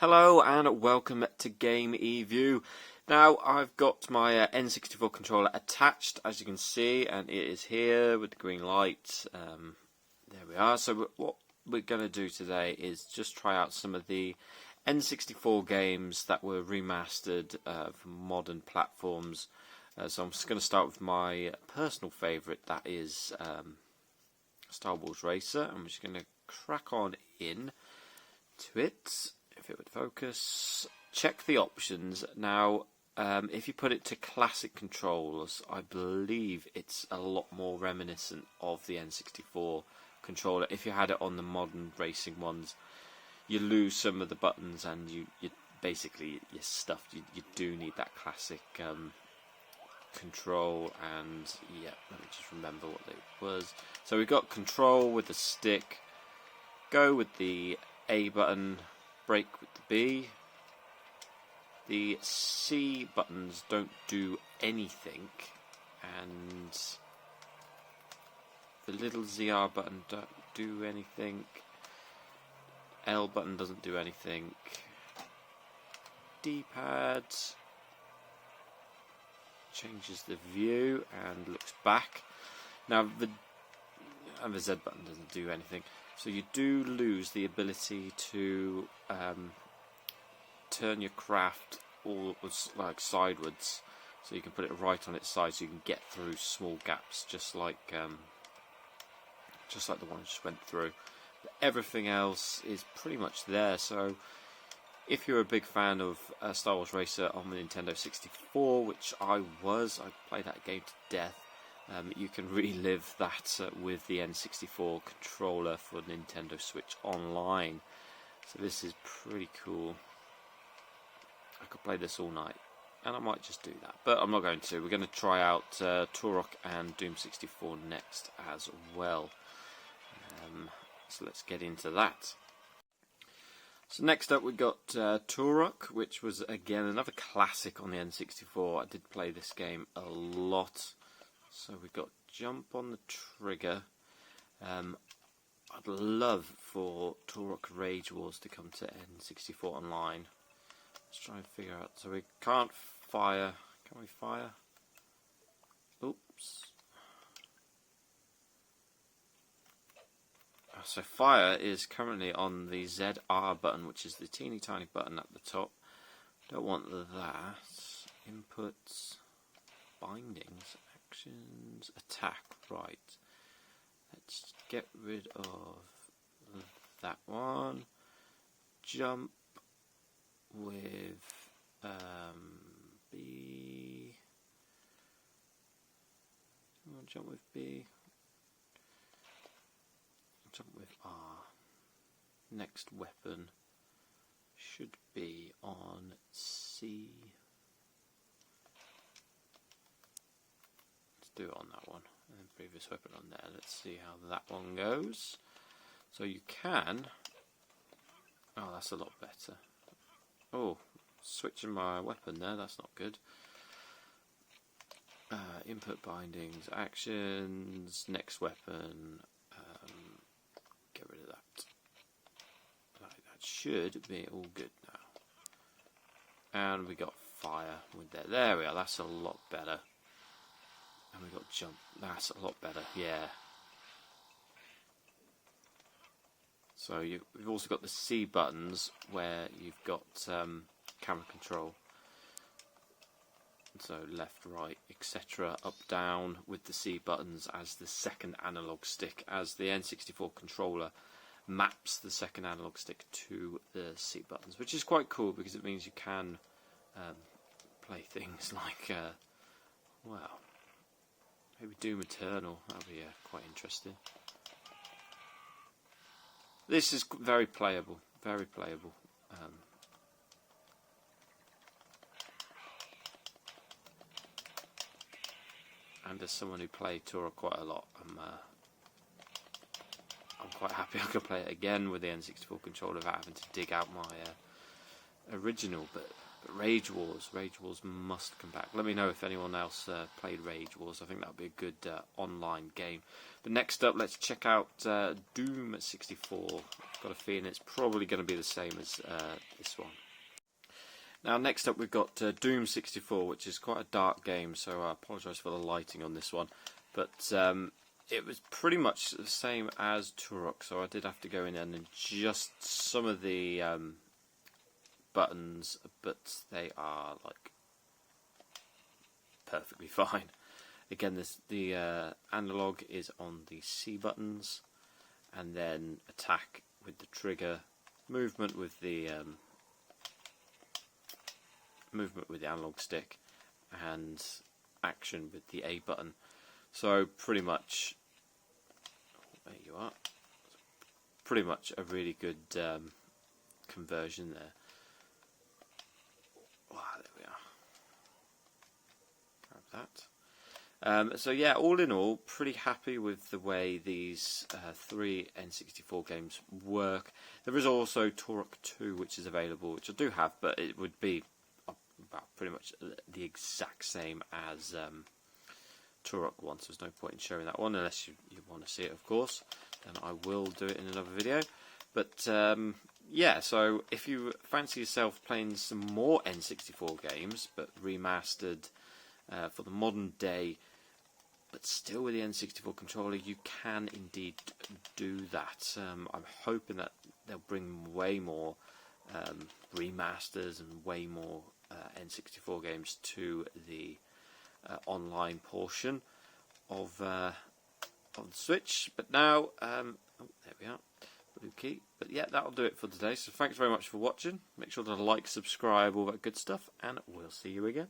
Hello and welcome to Game Eview. Now I've got my N64 controller attached, as you can see, and it is here with the green light. There we are. So what we're going to do today is just try out some of the N64 games that were remastered for modern platforms. So I'm just going to start with my personal favourite, that is Star Wars Racer. I'm just going to crack on in to it. If it would focus, check the options. Now, if you put it to classic controls, I believe it's a lot more reminiscent of the N64 controller. If you had it on the modern racing ones, you lose some of the buttons and you basically you're stuffed. You do need that classic control. And yeah, let me just remember what it was. So we've got control with the stick, go with the A button, brake with the B. The C buttons don't do anything, and the little ZR button don't do anything. L button doesn't do anything. D-pad changes the view and looks back. Now the Z button doesn't do anything. So you do lose the ability to turn your craft all like sideways, so you can put it right on its side, so you can get through small gaps, just like the one I just went through. But everything else is pretty much there. So if you're a big fan of Star Wars Racer on the Nintendo 64, which I played that game to death. You can relive that with the N64 controller for Nintendo Switch Online. So this is pretty cool. I could play this all night, and I might just do that, but I'm not going to. We're going to try out Turok and Doom 64 next as well. So let's get into that. So next up we got Turok, which was again another classic on the N64. I did play this game a lot. So we've got jump on the trigger. I'd love for Turok Rage Wars to come to N64 Online. Let's try and figure out. So we can't fire. Can we fire? Oops. So fire is currently on the ZR button, which is the teeny tiny button at the top. Don't want that. Inputs, bindings, actions, attack. Right. Let's get rid of that one. Jump with B. Jump with B. Jump with R. Next weapon should be on C. Let's do it on that one. And then previous weapon on there. Let's see how that one goes. So you can. Oh, that's a lot better. Oh, switching my weapon there. That's not good. Input bindings, actions, next weapon. Get rid of that. Right, that should be all good now. And we got fire with that. There we are. That's a lot better. And we got jump. That's a lot better. Yeah. So we've also got the C buttons where you've got camera control. So left, right, etc. Up, down with the C buttons as the second analog stick, as the N64 controller maps the second analog stick to the C buttons, which is quite cool because it means you can play things like, well, maybe Doom Eternal. That'd be quite interesting. This is very playable, very playable. And as someone who played Turok quite a lot, I'm quite happy I could play it again with the N64 controller without having to dig out my original. But But Rage Wars must come back. Let me know if anyone else played Rage Wars. I think that would be a good online game. But next up, let's check out Doom 64. I've got a feeling it's probably going to be the same as this one. Now, next up, we've got Doom 64, which is quite a dark game, so I apologise for the lighting on this one. But it was pretty much the same as Turok, so I did have to go in and adjust some of the buttons, but they are like perfectly fine. Again, the analog is on the C buttons, and then attack with the trigger, movement with the analog stick, and action with the A button. So pretty much, there you are. Pretty much a really good conversion there. Wow, there we are. Grab that. So yeah, all in all, pretty happy with the way these 3 N64 games work. There is also Turok 2, which is available, which I do have, but it would be about pretty much the exact same as Turok 1, so there's no point in showing that one unless you want to see it, of course. Then I will do it in another video. But yeah, so if you fancy yourself playing some more N64 games, but remastered for the modern day, but still with the N64 controller, you can indeed do that. I'm hoping that they'll bring way more remasters and way more N64 games to the online portion of the Switch. But now, oh, there we are, blue key. But yeah, that'll do it for today. So thanks very much for watching. Make sure to like, subscribe, all that good stuff, and we'll see you again.